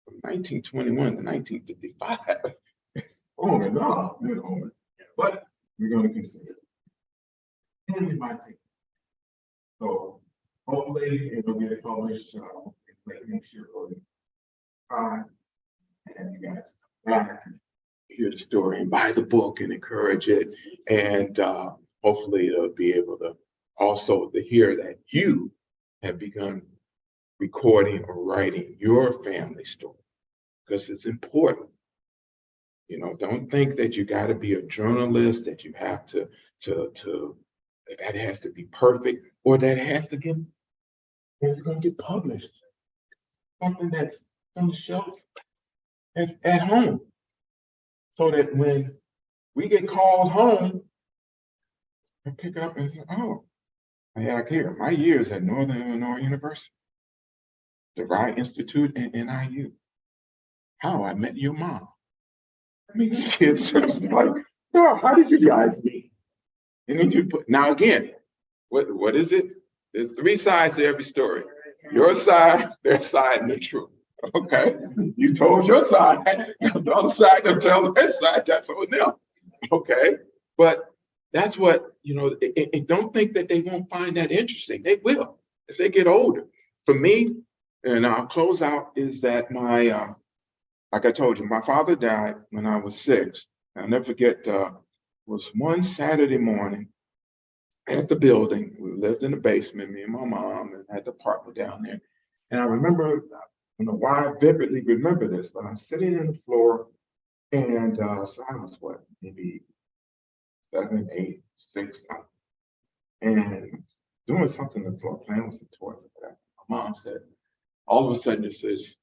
From 1921 to 1955. Oh no, but we're going to consider it. And we might take it. So hopefully it will get published late next year or and you guys hear the story and buy the book and encourage it, and hopefully it'll be able to also to hear that you have begun recording or writing your family story, because it's important. Don't think that you got to be a journalist, that you have to that has to be perfect, or that it has to get, it's going to get published. Something that's on the shelf at home, so that when we get called home, I pick up and say, "Oh, I here my years at Northern Illinois University, the Rye Institute, and NIU. How I met your mom." I mean, kids just like, "Oh, how did you guys meet?" And then you put, now again, what is it? There's three sides to every story: your side, their side, and the truth. Okay, you told your side, the other side don't tell their side, that's on them. Okay, but that's what, and don't think that they won't find that interesting. They will, as they get older. For me, and I'll close out, is that my, like I told you, my father died when I was 6. I'll never forget, was one Saturday morning at the building. We lived in the basement, me and my mom, and had the apartment down there. And I remember, I don't know why I vividly remember this, but I'm sitting on the floor, and so I was what, maybe 7, 8, 6, and doing something on the floor, playing with some toys. My mom said, all of a sudden it says,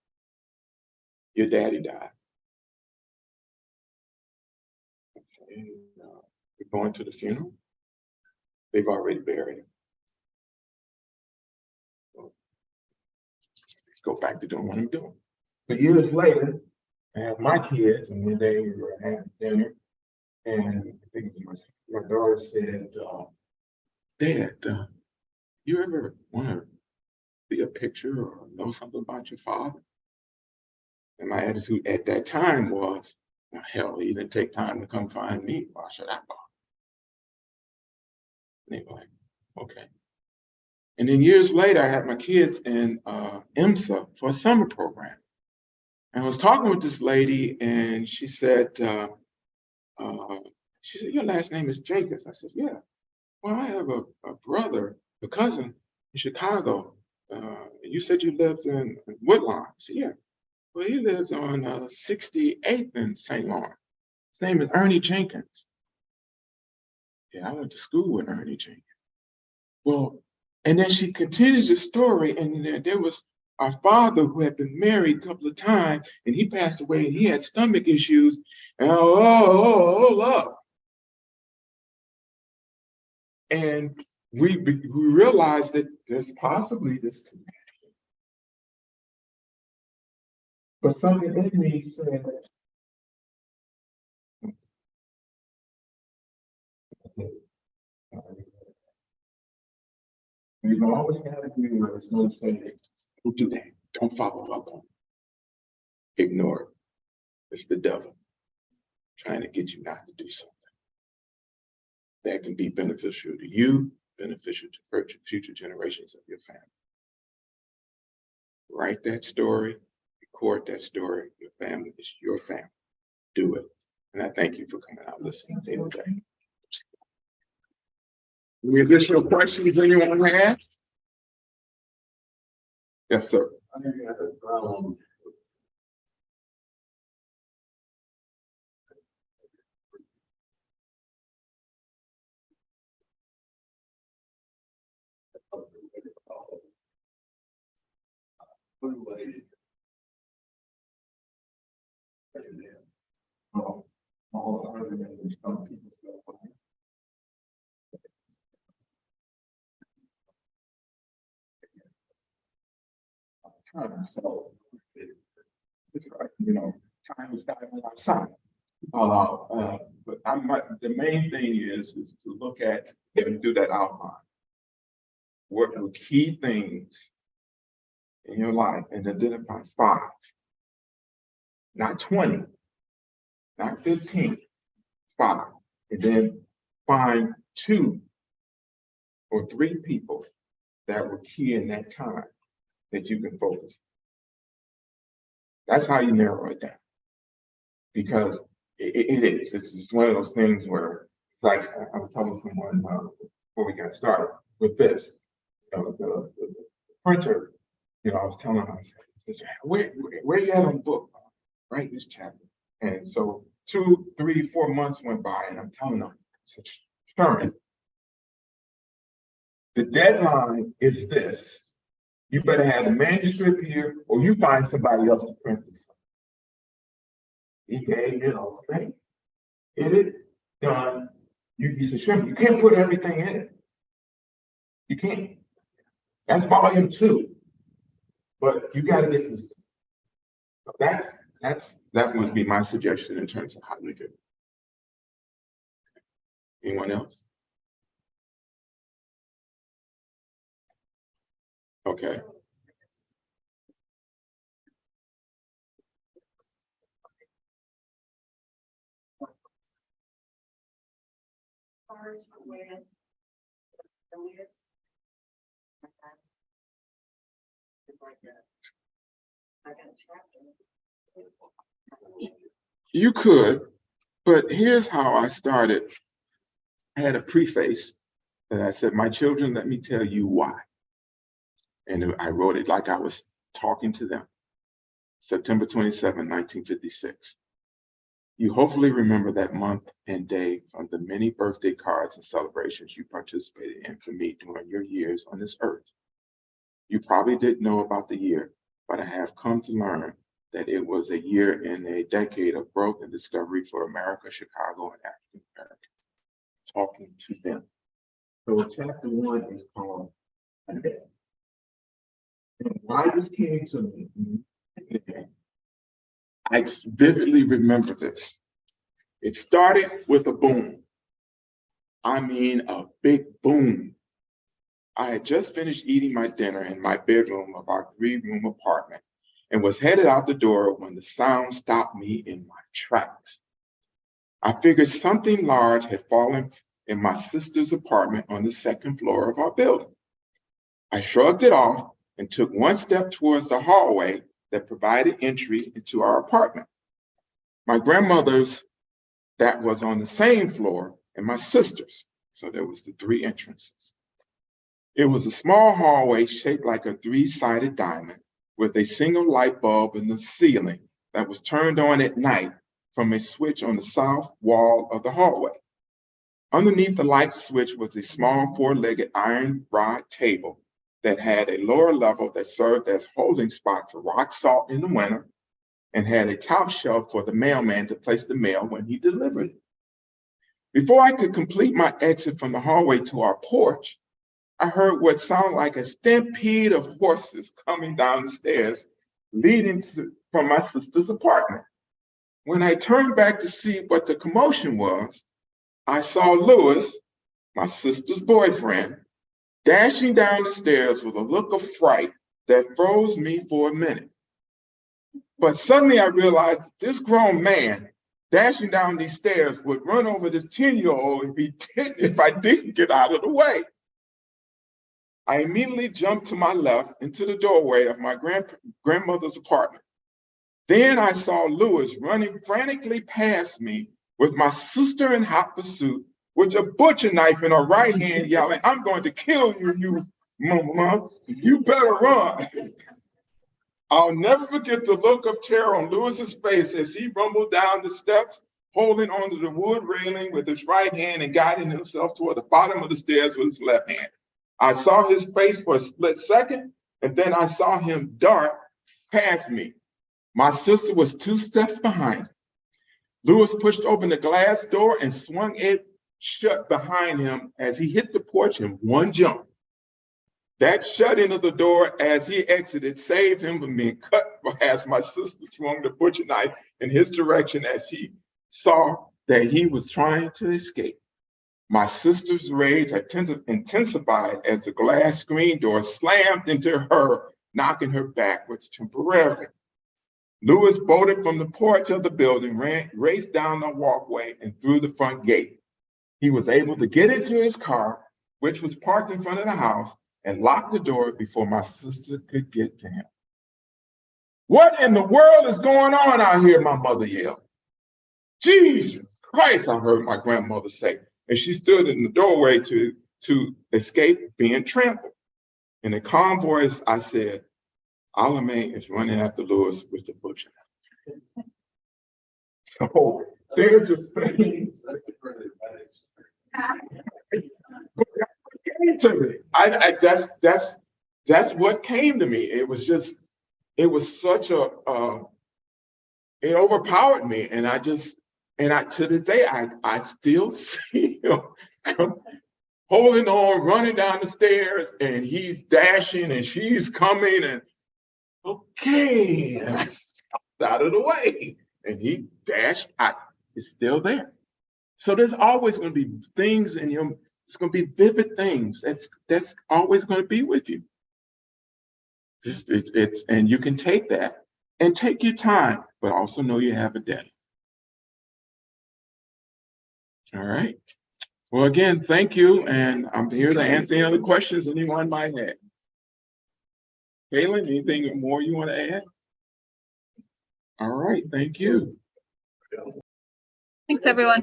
your daddy died. And, we're going to the funeral. They've already buried him. So, go back to doing what I'm doing. So years later, I have my kids, and one day we were having dinner, and I think it was my daughter said, Dad, you ever want to see a picture or know something about your father? And my attitude at that time was, well, hell, he didn't take time to come find me. Why should I bother? And they were like, okay. And then years later, I had my kids in IMSA for a summer program. And I was talking with this lady, and she said, your last name is Jenkins. I said, yeah. Well, I have a brother, a cousin in Chicago. You said you lived in Woodlawn. I said, yeah. Well, he lives on 68th in St. Lawrence. His name is Ernie Jenkins. Yeah, I went to school with Ernie Jenkins. Well, and then she continues the story, and there was our father who had been married a couple of times, and he passed away, and he had stomach issues. And hold up. And we realized that there's possibly this connection. But something in me said, you always have to do where someone saying, don't do that. Don't follow up on it. Ignore it. It's the devil trying to get you not to do something that can be beneficial to you, beneficial to future generations of your family. Write that story, record that story. Your family is your family. Do it. And I thank you for coming out listening today. Any additional questions anyone has? Yes, sir. So it's right, time is not on our side. But the main thing is to look at and do that outline. What are key things in your life and identify 5, not 20, not 15, 5, and then find 2 or 3 people that were key in that time that you can focus. That's how you narrow it down. Because it is. It's just one of those things where it's like I was telling someone before we got started with this, the printer. I was telling him, I said, where you at on the book? Write this chapter. And so 2, 3, 4 months went by, and I'm telling him, I said, Sherman, the deadline is this. You better have the manuscript here, or you find somebody else to print this. He gave it ultimatum. Get it done. You said, Sherman, you can't put everything in it. You can't. That's volume 2. But you got to get this. That would be my suggestion in terms of how we do it. Anyone else? Okay. You could, But here's how I started. I had a preface that I said, "My children, let me tell you why." And I wrote it like I was talking to them. September 27, 1956. You hopefully remember that month and day from the many birthday cards and celebrations you participated in for me during your years on this earth. You probably didn't know about the year, but I have come to learn that it was a year in a decade of growth and discovery for America, Chicago, and African Americans. Talking to them. So chapter 1 is called A Day. And why this came to me, I vividly remember this. It started with a boom. I mean, a big boom. I had just finished eating my dinner in my bedroom of our 3-room apartment and was headed out the door when the sound stopped me in my tracks. I figured something large had fallen in my sister's apartment on the 2nd floor of our building. I shrugged it off and took one step towards the hallway that provided entry into our apartment. My grandmother's that was on the same floor, and my sister's. So there was the 3 entrances. It was a small hallway shaped like a 3-sided diamond with a single light bulb in the ceiling that was turned on at night from a switch on the south wall of the hallway. Underneath the light switch was a small 4-legged iron rod table that had a lower level that served as holding spot for rock salt in the winter and had a top shelf for the mailman to place the mail when he delivered it. Before I could complete my exit from the hallway to our porch, I heard what sounded like a stampede of horses coming down the stairs leading from my sister's apartment. When I turned back to see what the commotion was, I saw Lewis, my sister's boyfriend, dashing down the stairs with a look of fright that froze me for a minute. But suddenly I realized that this grown man dashing down these stairs would run over this 10-year-old if I didn't get out of the way. I immediately jumped to my left into the doorway of my grandmother's apartment. Then I saw Lewis running frantically past me with my sister in hot pursuit with a butcher knife in her right hand yelling, "I'm going to kill you, you mama, you better run." I'll never forget the look of terror on Lewis's face as he rumbled down the steps, holding onto the wood railing with his right hand and guiding himself toward the bottom of the stairs with his left hand. I saw his face for a split second, and then I saw him dart past me. My sister was 2 steps behind. Lewis pushed open the glass door and swung it shut behind him as he hit the porch in one jump. That shutting of the door as he exited saved him from being cut as my sister swung the butcher knife in his direction as he saw that he was trying to escape. My sister's rage intensified as the glass screen door slammed into her, knocking her backwards temporarily. Lewis bolted from the porch of the building, raced down the walkway and through the front gate. He was able to get into his car, which was parked in front of the house, and lock the door before my sister could get to him. "What in the world is going on out here?" my mother yelled. "Jesus Christ," I heard my grandmother say, and she stood in the doorway to escape being trampled. In a calm voice, I said, "Alame is running after Lewis with the butcher." So they're just saying, that's what came to me. It was such it overpowered me, and to this day I still see him holding on, running down the stairs, and he's dashing, and she's coming, and okay, and I stepped out of the way, and he dashed. It's still there. So there's always going to be things in your. It's going to be vivid things. That's always going to be with you. And you can take that and take your time, but also know you have a day. All right. Well, again, thank you, and I'm here to answer any other questions anyone might have. Kaylin, anything more you want to add? All right, thank you. Thanks, everyone.